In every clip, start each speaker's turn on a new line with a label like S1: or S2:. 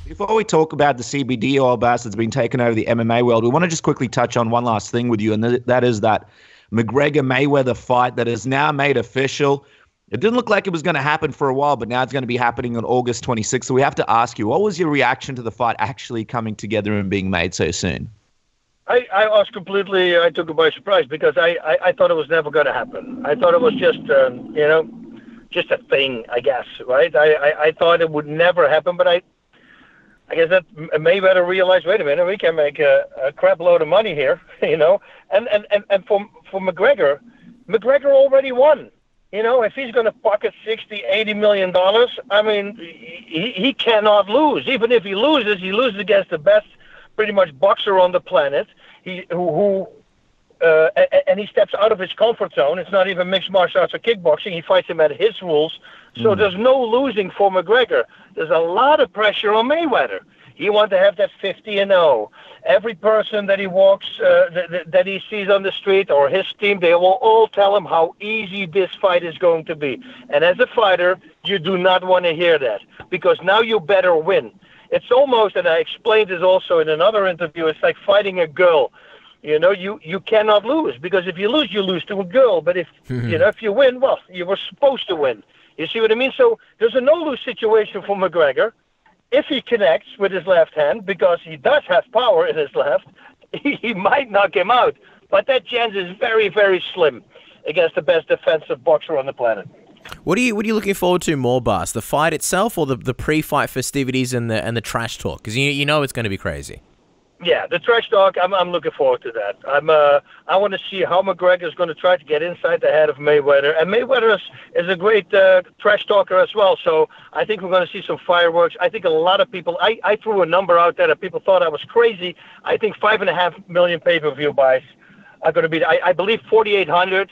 S1: Before we talk about the CBD oil bass that's been taken over the MMA world, we want to just quickly touch on one last thing with you, and that is that McGregor-Mayweather fight that is now made official. It didn't look like it was going to happen for a while, but now it's going to be happening on August 26th. So we have to ask you, what was your reaction to the fight actually coming together and being made so soon?
S2: I was completely, I took it by surprise because I thought it was never going to happen. I thought it was just, just a thing, I guess, right? I thought it would never happen, but I guess that Mayweather realized, wait a minute, we can make a crap load of money here, And for McGregor already won. If he's going to pocket $60-80 million, I mean, he cannot lose. Even if he loses against the best, pretty much boxer on the planet. And he steps out of his comfort zone. It's not even mixed martial arts or kickboxing. He fights him at his rules. So there's no losing for McGregor. There's a lot of pressure on Mayweather. He wants to have that 50-0. Every person that he walks, that he sees on the street or his team, they will all tell him how easy this fight is going to be. And as a fighter, you do not want to hear that because now you better win. It's almost, and I explained this also in another interview, it's like fighting a girl. You cannot lose because if you lose to a girl. But if you win, well, you were supposed to win. You see what I mean? So there's a no-lose situation for McGregor. If he connects with his left hand, because he does have power in his left, he might knock him out. But that chance is very, very slim against the best defensive boxer on the planet.
S3: What are you looking forward to more, Bas? The fight itself or the pre-fight festivities and the trash talk? Because you know it's going to be crazy.
S2: Yeah, the trash talk, I'm looking forward to that. I want to see how McGregor is going to try to get inside the head of Mayweather. And Mayweather is a great trash talker as well. So I think we're going to see some fireworks. I think a lot of people, I threw a number out there that people thought I was crazy. I think 5.5 million pay-per-view buys are going to be, I believe 4,800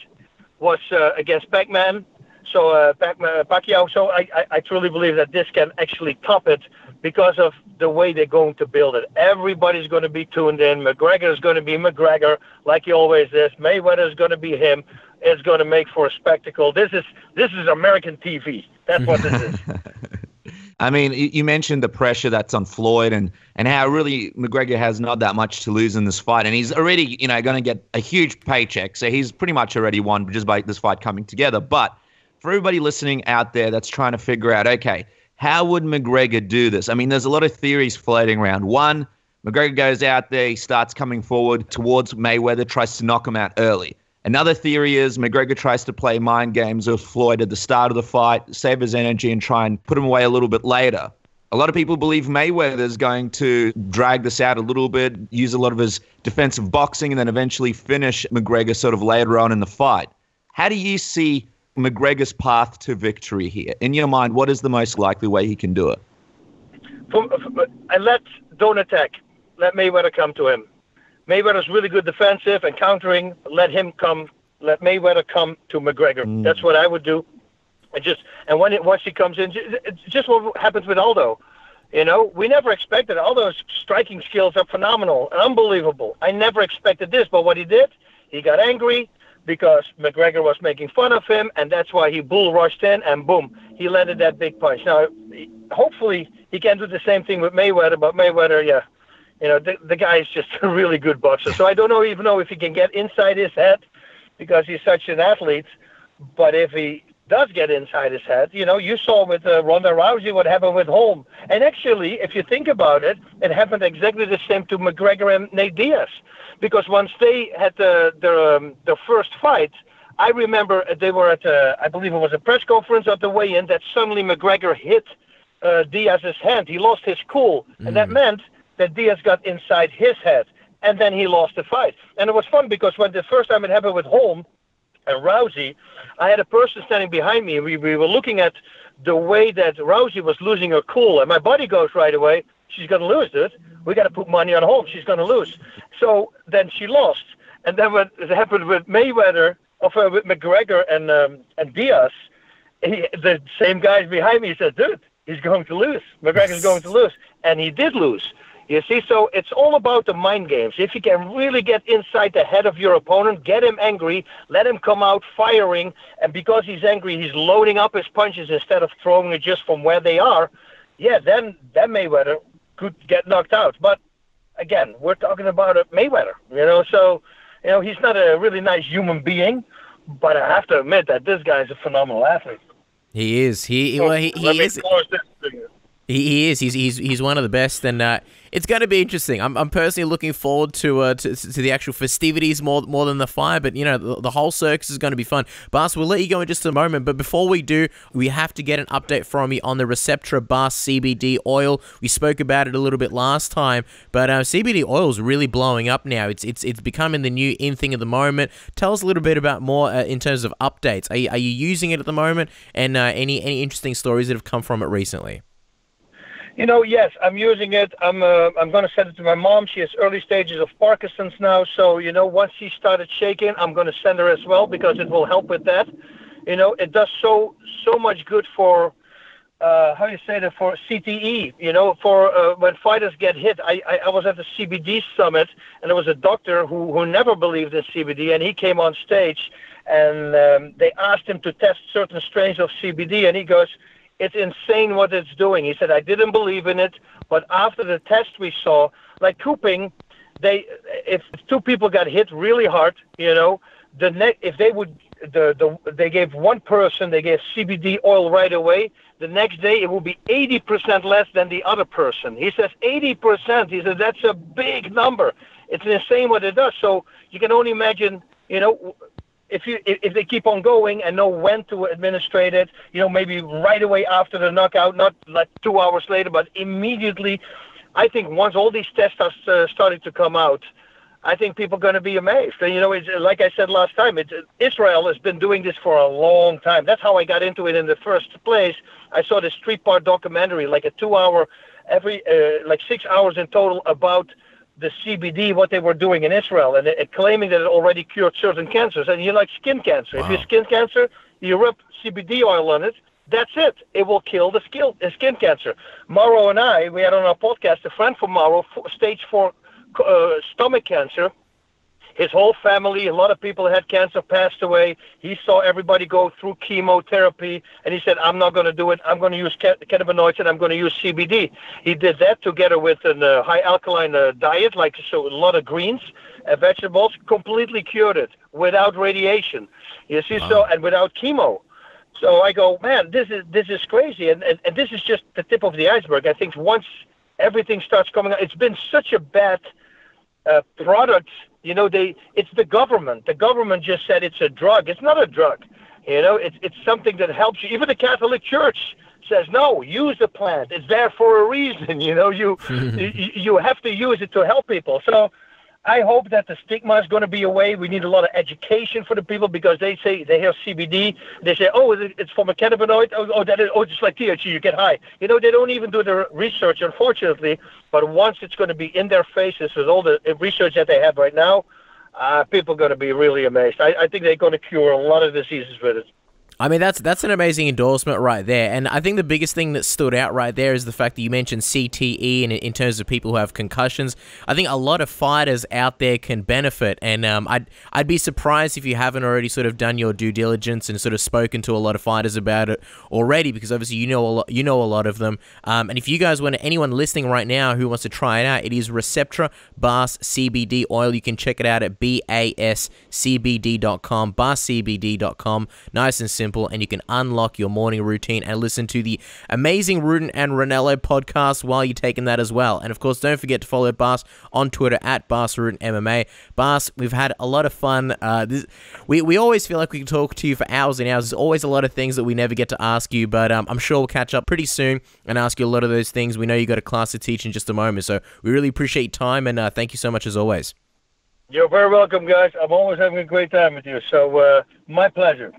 S2: was against Pac-Man. So Pacquiao. So I truly believe that this can actually top it because of the way they're going to build it. Everybody's going to be tuned in. McGregor is going to be McGregor, like he always is. Mayweather is going to be him. It's going to make for a spectacle. This is American TV. That's what this is.
S1: I mean, you mentioned the pressure that's on Floyd and how really McGregor has not that much to lose in this fight. And he's already, going to get a huge paycheck. So he's pretty much already won just by this fight coming together. But for everybody listening out there that's trying to figure out, okay, how would McGregor do this? I mean, there's a lot of theories floating around. One, McGregor goes out there, he starts coming forward towards Mayweather, tries to knock him out early. Another theory is McGregor tries to play mind games with Floyd at the start of the fight, save his energy and try and put him away a little bit later. A lot of people believe Mayweather is going to drag this out a little bit, use a lot of his defensive boxing, and then eventually finish McGregor sort of later on in the fight. How do you see McGregor's path to victory here? In your mind, what is the most likely way he can do it?
S2: Don't attack. Let Mayweather come to him. Mayweather's really good defensive and countering. Let Mayweather come to McGregor. That's what I would do. Once he comes in, it's just what happens with Aldo. We never expected Aldo's striking skills are phenomenal and unbelievable. I never expected this, but what he did, he got angry because McGregor was making fun of him, and that's why he bull rushed in, and boom, he landed that big punch. Now, hopefully, he can do the same thing with Mayweather, but Mayweather, the guy is just a really good boxer. So I don't even know if he can get inside his head because he's such an athlete, but if he does get inside his head, you saw with Ronda Rousey what happened with Holm. And actually, if you think about it, it happened exactly the same to McGregor and Nate Diaz. Because once they had their first fight, I remember they were at, I believe it was a press conference at the weigh-in, that suddenly McGregor hit Diaz's hand. He lost his cool. And that meant that Diaz got inside his head. And then he lost the fight. And it was fun because when the first time it happened with Holm and Rousey, I had a person standing behind me. We were looking at the way that Rousey was losing her cool. And my buddy goes right away, she's going to lose, dude. We got to put money on Holm. She's going to lose. So then she lost. And then when it happened with Mayweather, with McGregor and Diaz, the same guys behind me said, dude, he's going to lose. McGregor's going to lose. And he did lose. You see, so it's all about the mind games. If you can really get inside the head of your opponent, get him angry, let him come out firing, and because he's angry, he's loading up his punches instead of throwing it just from where they are, then Mayweather could get knocked out. But again, we're talking about a Mayweather, so he's not a really nice human being, but I have to admit that this guy is a phenomenal athlete.
S3: He is. He is. He is. He's one of the best, and it's going to be interesting. I'm personally looking forward to the actual festivities more than the fight. But the whole circus is going to be fun. Bas, we'll let you go in just a moment. But before we do, we have to get an update from you on the Receptra Bas CBD oil. We spoke about it a little bit last time, but CBD oil is really blowing up now. It's becoming the new in thing at the moment. Tell us a little bit about more in terms of updates. Are you using it at the moment? And any interesting stories that have come from it recently?
S2: Yes, I'm using it. I'm going to send it to my mom. She has early stages of Parkinson's now. So, once she started shaking, I'm going to send her as well because it will help with that. It does so much good for, for CTE, for when fighters get hit. I was at the CBD summit, and there was a doctor who never believed in CBD, and he came on stage, and they asked him to test certain strains of CBD, and he goes, "It's insane what it's doing." He said, "I didn't believe in it, but after the test we saw, like Kuping, if two people got hit really hard, if they gave one person, they gave CBD oil right away, the next day it will be 80% less than the other person." He says 80%. He said that's a big number. It's insane what it does. So you can only imagine, if they keep on going and know when to administrate it, maybe right away after the knockout, not like 2 hours later, but immediately. I think once all these tests are starting to come out, I think people are going to be amazed. And, it's, like I said last time, Israel has been doing this for a long time. That's how I got into it in the first place. I saw this 3-part documentary, like a 2-hour, like 6 hours in total about the CBD, what they were doing in Israel, and claiming that it already cured certain cancers. And like skin cancer. Wow. If you have skin cancer, you rub CBD oil on it, that's it. It will kill the skin cancer. Mauro and I, we had on our podcast a friend from Mauro, stage 4 stomach cancer. His whole family, a lot of people that had cancer passed away. He saw everybody go through chemotherapy, and he said, "I'm not going to do it. I'm going to use cannabinoids, and I'm going to use CBD." He did that together with a high alkaline diet, a lot of greens and vegetables, completely cured it without radiation. You see, wow. And without chemo. So I go, man, this is crazy, and this is just the tip of the iceberg. I think once everything starts coming out, it's been such a bad product. It's the government. The government just said it's a drug. It's not a drug. It's something that helps you. Even the Catholic Church says, no, use the plant. It's there for a reason. You have to use it to help people. So I hope that the stigma is going to be away. We need a lot of education for the people because they hear CBD. They say, oh, it's from a cannabinoid. Just like THC, you get high. They don't even do the research, unfortunately. But once it's going to be in their faces with all the research that they have right now, people are going to be really amazed. I think they're going to cure a lot of diseases with it.
S3: I mean, that's an amazing endorsement right there. And I think the biggest thing that stood out right there is the fact that you mentioned CTE and in terms of people who have concussions. I think a lot of fighters out there can benefit. And I'd be surprised if you haven't already sort of done your due diligence and sort of spoken to a lot of fighters about it already, because obviously you know a lot of them. And if you guys anyone listening right now who wants to try it out, it is Receptra Bas CBD oil. You can check it out at bascbd.com, bascbd.com. Nice and simple. And you can unlock your morning routine and listen to the amazing Rudin and Ranello podcast while you're taking that as well. And of course, don't forget to follow Bas on Twitter at BasRudinMMA. Bas, we've had a lot of fun. We always feel like we can talk to you for hours and hours. There's always a lot of things that we never get to ask you, but I'm sure we'll catch up pretty soon and ask you a lot of those things. We know you got a class to teach in just a moment, so we really appreciate your time, and thank you so much as always.
S2: You're very welcome, guys. I'm always having a great time with you, so my pleasure.